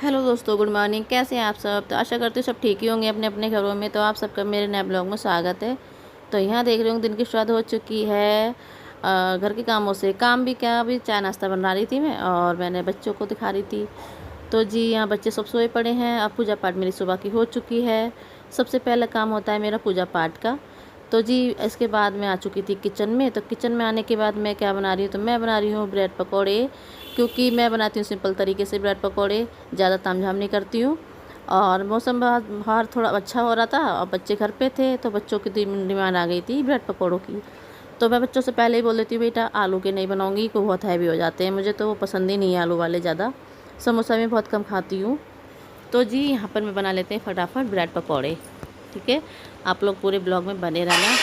Hello दोस्तों, good morning. कैसे हैं आप सब? तो आशा करती हूँ सब ठीक ही होंगे अपने अपने घरों में। तो आप सबका मेरे नए ब्लॉग में स्वागत है। तो यहाँ देख रही हूँ दिन की शुरुआत हो चुकी है घर के कामों से। काम भी क्या, अभी चाय नाश्ता बना रही थी मैं और मैंने बच्चों को दिखा रही थी। तो जी यहाँ बच्चे सब सोए पड़े हैं। अब पूजा पाठ मेरी सुबह की हो चुकी है। सबसे पहला काम होता है मेरा पूजा पाठ का। तो जी इसके बाद मैं आ चुकी थी किचन में। तो किचन में आने के बाद मैं क्या बना रही हूँ, तो मैं बना रही हूँ ब्रेड पकौड़े। क्योंकि मैं बनाती हूँ सिंपल तरीके से ब्रेड पकौड़े, ज़्यादा तामझाम नहीं करती हूँ। और मौसम बाहर थोड़ा अच्छा हो रहा था और बच्चे घर पे थे, तो बच्चों की डिमांड आ गई थी ब्रेड पकौड़ों की। तो मैं बच्चों से पहले ही बोल देती हूँ, बेटा आलू के नहीं बनाऊँगी, को बहुत हैवी हो जाते हैं, मुझे तो वो पसंद ही नहीं है आलू वाले ज़्यादा। समोसा में बहुत कम खाती हूँ। तो जी यहाँ पर मैं बना लेते हैं फटाफट ब्रेड पकौड़े। ठीक है, आप लोग पूरे ब्लॉग में बने रहना।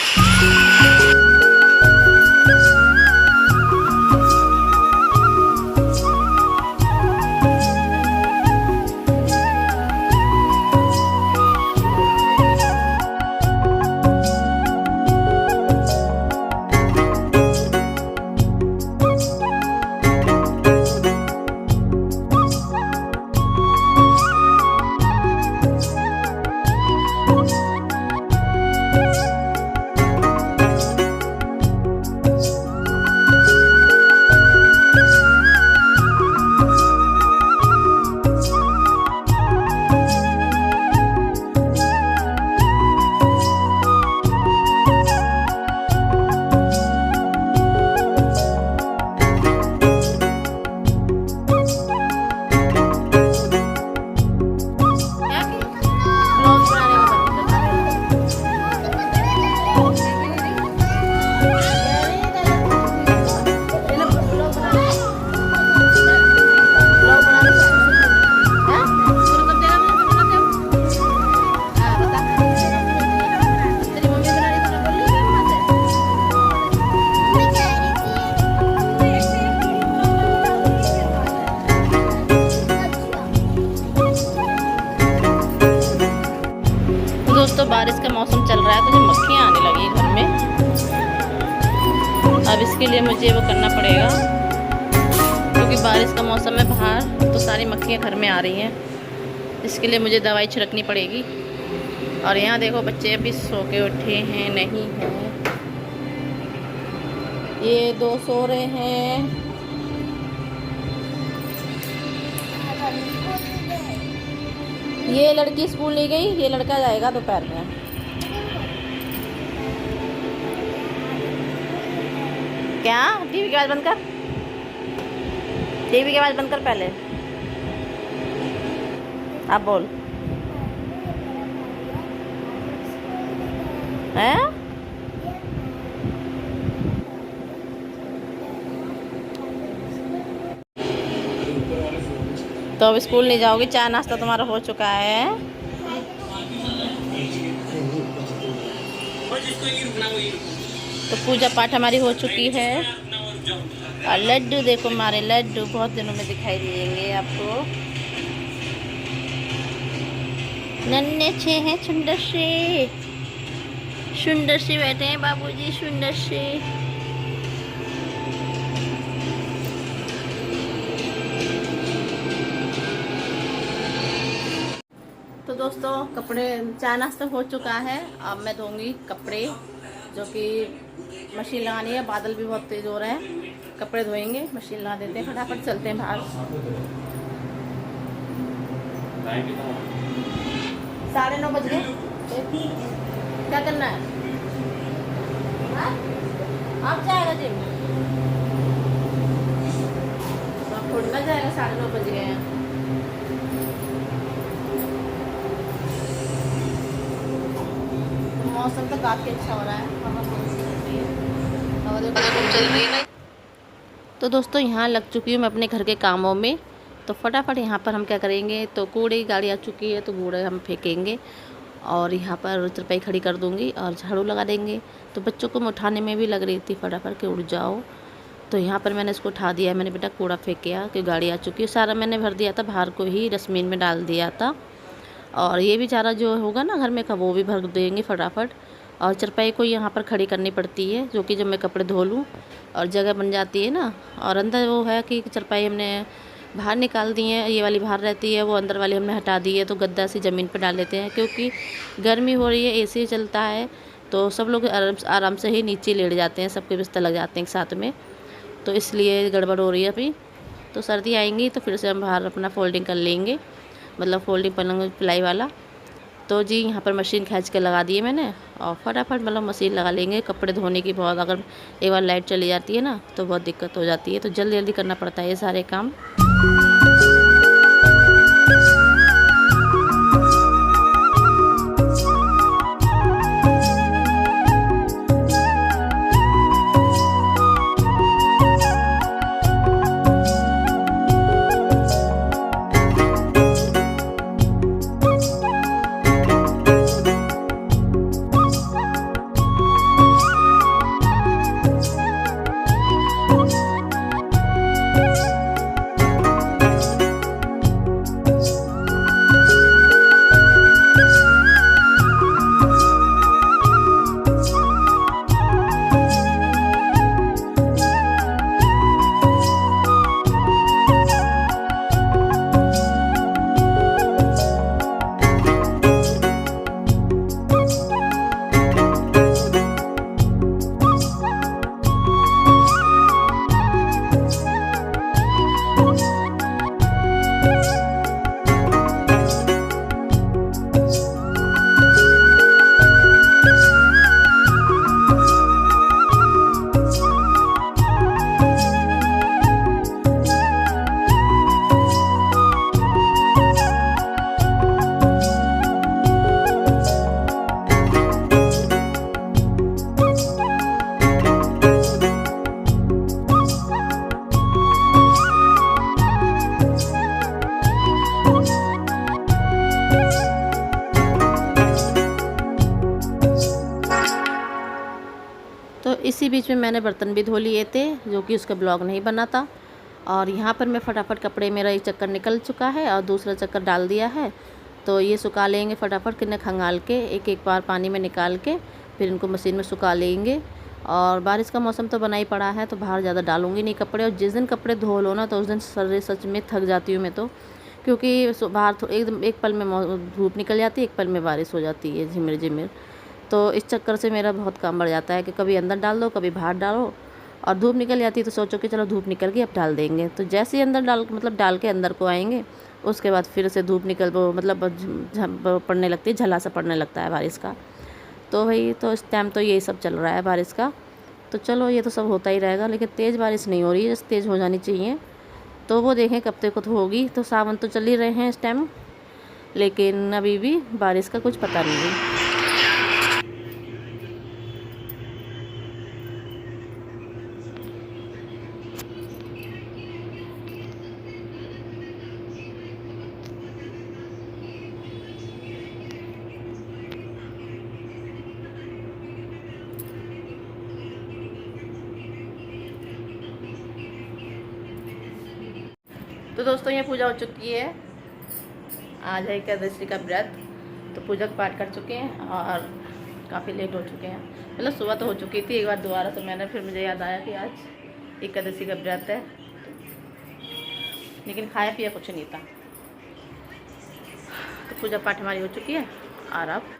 दोस्तों बारिश का मौसम चल रहा है, तो जो मक्खियाँ आने लगी घर में। अब इसके लिए मुझे वो करना पड़ेगा, क्योंकि बारिश का मौसम है बाहर, तो सारी मक्खियाँ घर में आ रही हैं। इसके लिए मुझे दवाई छिड़कनी पड़ेगी। और यहाँ देखो बच्चे अभी सो के उठे हैं नहीं हैं, ये दो सो रहे हैं। ये लड़की स्कूल नहीं गई, ये लड़का जाएगा दोपहर में। क्या? टीवी की आवाज बंद कर, टीवी की आवाज बंद कर पहले। आप बोल। हैं? तो अब स्कूल नहीं जाओगी? चाय नाश्ता तुम्हारा हो चुका है। तो पूजा पाठ हमारी हो चुकी है। और लड्डू देखो, हमारे लड्डू बहुत दिनों में दिखाई देंगे आपको। नन्हे छे हैं, सुंदर से बैठे हैं बाबूजी, सुंदर से। तो दोस्तों कपड़े, चाय नाश्ता हो चुका है। अब मैं धोऊंगी कपड़े, जो कि मशीन लगानी है। बादल भी बहुत तेज हो रहे हैं, कपड़े धोएंगे, मशीन लगा देते हैं, फटाफट चलते हैं बाहर। 9:30 बज गए। क्या करना है? आप जाएगा जिम? आप थोड़ी ना जाएगा, 9:30 बज गए हैं। मौसम तो काफ़ी अच्छा हो रहा है, हवा चल रही है। तो दोस्तों यहाँ लग चुकी हूँ मैं अपने घर के कामों में। तो फटाफट यहाँ पर हम क्या करेंगे, तो कूड़े की गाड़ी आ चुकी है, तो कूड़े हम फेंकेंगे और यहाँ पर चरपाई खड़ी कर दूँगी और झाड़ू लगा देंगे। तो बच्चों को मैं उठाने में भी लग रही थी, फटाफट के उठ जाओ। तो यहाँ पर मैंने इसको उठा दिया। मैंने बेटा कूड़ा फेंक किया कि गाड़ी आ चुकी है। सारा मैंने भर दिया था, बाहर को ही डस्टबिन में डाल दिया था। और ये भी चारा जो होगा ना घर में का, वो भी भर देंगे फटाफट। और चरपाई को यहाँ पर खड़ी करनी पड़ती है, जो कि जब मैं कपड़े धो लूँ और जगह बन जाती है ना। और अंदर वो है कि चरपाई हमने बाहर निकाल दिए हैं। ये वाली बाहर रहती है, वो अंदर वाली हमने हटा दी है। तो गद्दा से ज़मीन पर डाल लेते हैं, क्योंकि गर्मी हो रही है, एसी चलता है, तो सब लोग आराम से ही नीचे लेट जाते हैं, सबके बिस्तर लग जाते हैं एक साथ में, तो इसलिए गड़बड़ हो रही है अभी। तो सर्दी आएंगी तो फिर से हम बाहर अपना फोल्डिंग कर लेंगे, मतलब फोल्डिंग पलंग प्लाई वाला। तो जी यहाँ पर मशीन खींच के लगा दिए मैंने, और फटाफट मतलब मशीन लगा लेंगे। कपड़े धोने की बहुत, अगर एक बार लाइट चली जाती है ना तो बहुत दिक्कत हो जाती है, तो जल्दी जल्दी करना पड़ता है ये सारे काम। तो इसी बीच में मैंने बर्तन भी धो लिए थे, जो कि उसका ब्लॉग नहीं बना था। और यहाँ पर मैं फटाफट कपड़े, मेरा एक चक्कर निकल चुका है और दूसरा चक्कर डाल दिया है, तो ये सुखा लेंगे फटाफट, किन्ने खंगाल के एक एक बार पानी में निकाल के फिर इनको मशीन में सुखा लेंगे। और बारिश का मौसम तो बना ही पड़ा है, तो बाहर ज़्यादा डालूंगी नहीं कपड़े। और जिस दिन कपड़े धो लो ना तो उस दिन शरीर सच में थक जाती हूँ मैं, तो क्योंकि बाहर एकदम एक पल में धूप निकल जाती है, एक पल में बारिश हो जाती है झिमिर झिमिर। तो इस चक्कर से मेरा बहुत काम बढ़ जाता है कि कभी अंदर डाल दो, कभी बाहर डालो। और धूप निकल जाती है तो सोचो कि चलो धूप निकल गई अब डाल देंगे, तो जैसे ही अंदर डाल के अंदर को आएंगे, उसके बाद फिर से धूप निकल वो मतलब पड़ने लगती है, झला सा पड़ने लगता है बारिश का। तो वही तो इस टाइम तो यही सब चल रहा है बारिश का। तो चलो ये तो सब होता ही रहेगा, लेकिन तेज़ बारिश नहीं हो रही है, जैसे तेज़ हो जानी चाहिए। तो वो देखें कब तक तो होगी। तो सावन तो चल ही रहे हैं इस टाइम, लेकिन अभी भी बारिश का कुछ पता नहीं है। तो दोस्तों ये पूजा हो चुकी है, आज है एकादशी का व्रत। तो पूजा पाठ कर चुके हैं और काफ़ी लेट हो चुके हैं, मतलब सुबह तो हो चुकी थी एक बार दोबारा से मैंने, फिर मुझे याद आया कि आज एकादशी का व्रत है, लेकिन खाया पिया कुछ नहीं था। तो पूजा पाठ हमारी हो चुकी है और अब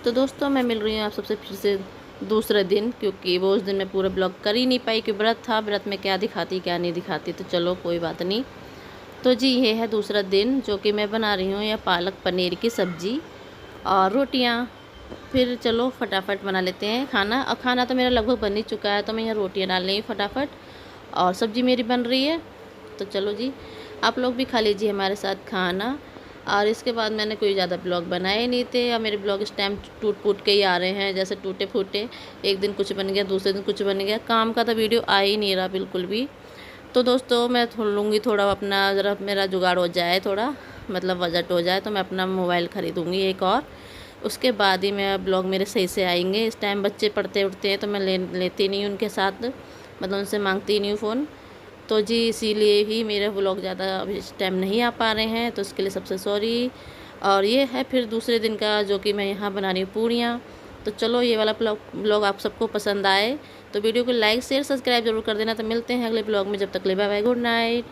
तो दोस्तों मैं मिल रही हूँ आप सबसे फिर से दूसरे दिन, क्योंकि वो उस दिन मैं पूरा ब्लॉग कर ही नहीं पाई कि व्रत था, व्रत में क्या दिखाती क्या नहीं दिखाती। तो चलो कोई बात नहीं। तो जी ये है दूसरा दिन, जो कि मैं बना रही हूँ यह पालक पनीर की सब्ज़ी और रोटियाँ। फिर चलो फटाफट बना लेते हैं खाना। और खाना तो मेरा लगभग बन ही चुका है, तो मैं यहाँ रोटियाँ डाल रही हूँ फटाफट और सब्ज़ी मेरी बन रही है। तो चलो जी आप लोग भी खा लीजिए हमारे साथ खाना। और इसके बाद मैंने कोई ज़्यादा ब्लॉग बनाए नहीं थे, और मेरे ब्लॉग इस टाइम टूट फूट के ही आ रहे हैं, जैसे टूटे फूटे। एक दिन कुछ बन गया, दूसरे दिन कुछ बन गया, काम का तो वीडियो आ ही नहीं रहा बिल्कुल भी। तो दोस्तों मैं लूँगी थोड़ा अपना, ज़रा मेरा जुगाड़ हो जाए, थोड़ा मतलब बजट हो जाए, तो मैं अपना मोबाइल ख़रीदूँगी एक और, उसके बाद ही मैं ब्लॉग मेरे सही से आएंगे। इस टाइम बच्चे पढ़ते उठते हैं तो मैं लेती नहीं उनके साथ, मतलब उनसे मांगती नहीं हूँ फ़ोन। तो जी इसीलिए ही मेरे व्लॉग ज़्यादा अभी इस टाइम नहीं आ पा रहे हैं, तो उसके लिए सबसे सॉरी। और ये है फिर दूसरे दिन का, जो कि मैं यहाँ बना रही हूँ पूड़ियाँ। तो चलो ये वाला ब्लॉग आप सबको पसंद आए तो वीडियो को लाइक शेयर सब्सक्राइब जरूर कर देना। तो मिलते हैं अगले ब्लॉग में, जब तक ले बाय बाय, गुड नाइट।